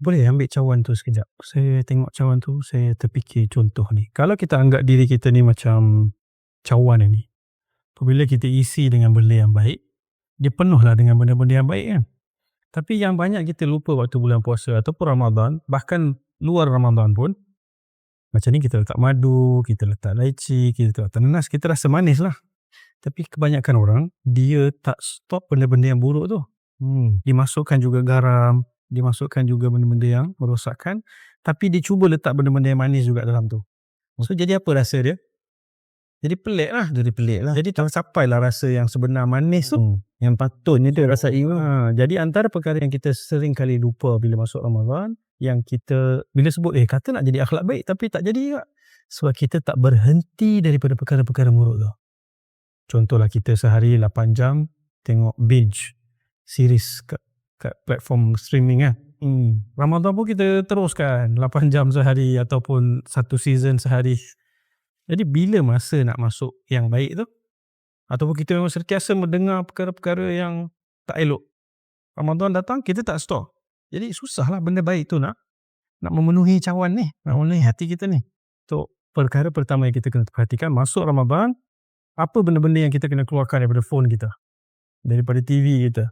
Boleh ambil cawan tu sekejap. Saya tengok cawan tu, saya terfikir contoh ni. Kalau kita anggap diri kita ni macam cawan ni, apabila kita isi dengan benda yang baik, dia penuhlah dengan benda-benda yang baik kan. Tapi yang banyak kita lupa waktu bulan puasa ataupun Ramadan, bahkan luar Ramadan pun, macam ni kita letak madu, kita letak laici, kita letak nanas, kita rasa manis lah. Tapi kebanyakan orang, dia tak stop benda-benda yang buruk tu. Dimasukkan juga garam, dimasukkan juga benda-benda yang merosakkan, tapi dia cuba letak benda-benda yang manis juga dalam tu. So jadi apa rasa dia? Jadi pelik lah. Jadi tak sampailah rasa yang sebenar manis tu. Yang patutnya tu rasai. Jadi antara perkara yang kita sering kali lupa bila masuk Ramadan, yang kita bila sebut kata nak jadi akhlak baik tapi tak jadi juga. Sebab kita tak berhenti daripada perkara-perkara buruk tu. Contohlah kita sehari 8 jam tengok binge series kat platform streaming kan. Ramadan pun kita teruskan 8 jam sehari ataupun satu season sehari. Jadi bila masa nak masuk yang baik tu? Ataupun kita memang sentiasa mendengar perkara-perkara yang tak elok. Ramadan datang kita tak stop. Jadi susahlah benda baik tu nak memenuhi cawan ni, nak memenuhi hati kita ni. So perkara pertama yang kita kena perhatikan masuk Ramadan, apa benda-benda yang kita kena keluarkan daripada phone kita, daripada TV kita,